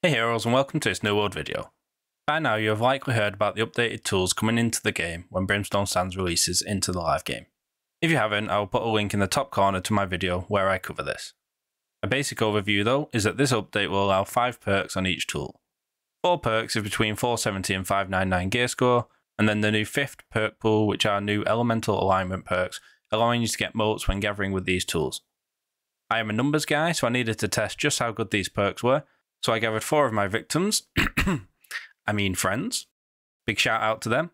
Hey heroes, and welcome to this New World video. By now you have likely heard about the updated tools coming into the game when Brimstone Sands releases into the live game. If you haven't, I will put a link in the top corner to my video where I cover this. A basic overview though is that this update will allow 5 perks on each tool. 4 perks is between 470 and 599 gear score, and then the new 5th perk pool, which are new elemental alignment perks, allowing you to get motes when gathering with these tools. I am a numbers guy, so I needed to test just how good these perks were. So I gathered 4 of my victims, friends. Big shout out to them.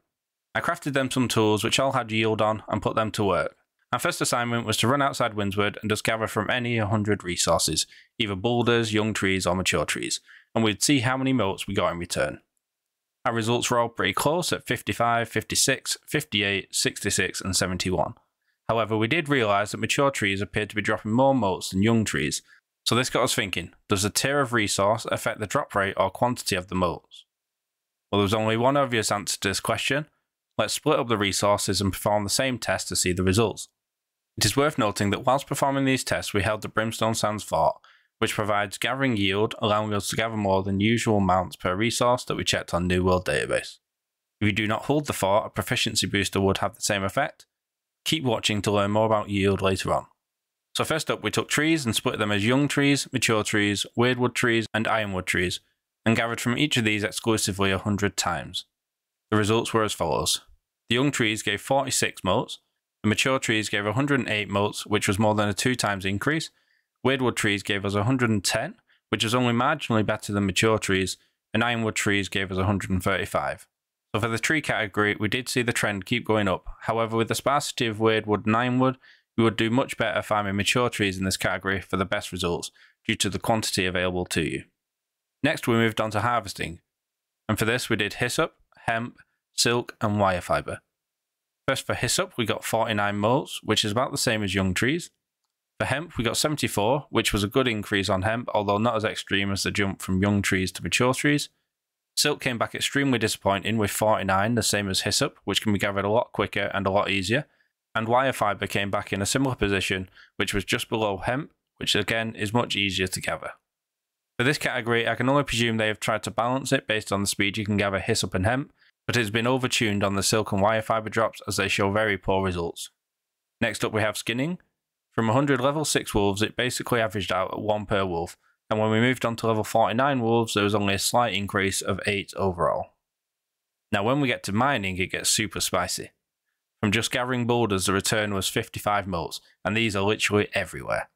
I crafted them some tools which all had yield on and put them to work. Our first assignment was to run outside Windsward and just gather from any 100 resources, either boulders, young trees or mature trees, and we'd see how many motes we got in return. Our results were all pretty close at 55, 56, 58, 66 and 71. However, we did realise that mature trees appeared to be dropping more motes than young trees. So this got us thinking, does the tier of resource affect the drop rate or quantity of the motes? Well, there was only one obvious answer to this question. Let's split up the resources and perform the same test to see the results. It is worth noting that whilst performing these tests we held the Brimstone Sands Fort, which provides gathering yield, allowing us to gather more than usual amounts per resource that we checked on New World database. If you do not hold the fort, a proficiency booster would have the same effect. Keep watching to learn more about yield later on. So first up we took trees and split them as young trees, mature trees, weirdwood trees and ironwood trees, and gathered from each of these exclusively 100 times. The results were as follows. The young trees gave 46 motes, the mature trees gave 108 motes, which was more than a 2 times increase, weirdwood trees gave us 110, which was only marginally better than mature trees, and ironwood trees gave us 135. So for the tree category we did see the trend keep going up, however with the sparsity of weirdwood and ironwood, we would do much better farming mature trees in this category for the best results due to the quantity available to you. Next we moved on to harvesting, and for this we did hyssop, hemp, silk and wire fibre. First for hyssop we got 49 motes, which is about the same as young trees. For hemp we got 74, which was a good increase on hemp, although not as extreme as the jump from young trees to mature trees. Silk came back extremely disappointing with 49, the same as hyssop, which can be gathered a lot quicker and a lot easier. And wire fibre came back in a similar position, which was just below hemp, which again is much easier to gather. For this category, I can only presume they have tried to balance it based on the speed you can gather hyssop and hemp, but it has been overtuned on the silk and wire fibre drops as they show very poor results. Next up we have skinning. From 100 level 6 wolves it basically averaged out at 1 per wolf, and when we moved on to level 49 wolves there was only a slight increase of 8 overall. Now when we get to mining it gets super spicy. From just gathering boulders, the return was 55 motes, and these are literally everywhere.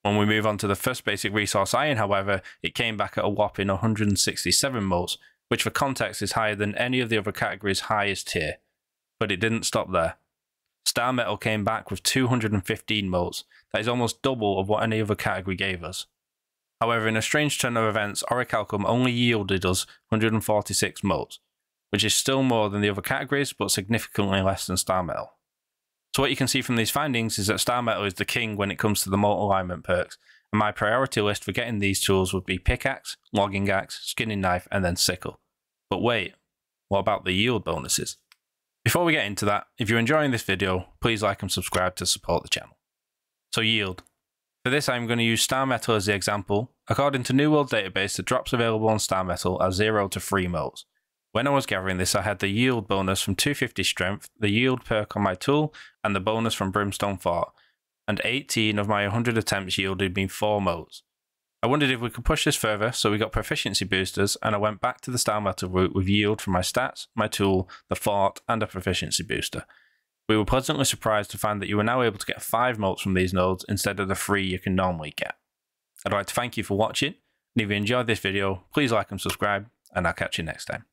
When we move on to the first basic resource iron, however, it came back at a whopping 167 motes, which for context is higher than any of the other categories' highest tier. But it didn't stop there. Star metal came back with 215 motes, that is almost double of what any other category gave us. However, in a strange turn of events, Orichalcum only yielded us 146 motes, which is still more than the other categories, but significantly less than Star Metal. So what you can see from these findings is that Star Metal is the king when it comes to the mote alignment perks, and my priority list for getting these tools would be pickaxe, logging axe, skinning knife, and then sickle. But wait, what about the yield bonuses? Before we get into that, if you're enjoying this video, please like and subscribe to support the channel. So yield. For this I'm going to use Star Metal as the example. According to New World database, the drops available on Star Metal are 0 to 3 motes. When I was gathering this, I had the yield bonus from 250 strength, the yield perk on my tool, and the bonus from Brimstone Fort, and 18 of my 100 attempts yielded me 4 motes. I wondered if we could push this further, so we got proficiency boosters, and I went back to the Star Metal route with yield from my stats, my tool, the fort, and a proficiency booster. We were pleasantly surprised to find that you are now able to get 5 motes from these nodes instead of the 3 you can normally get. I'd like to thank you for watching, and if you enjoyed this video, please like and subscribe, and I'll catch you next time.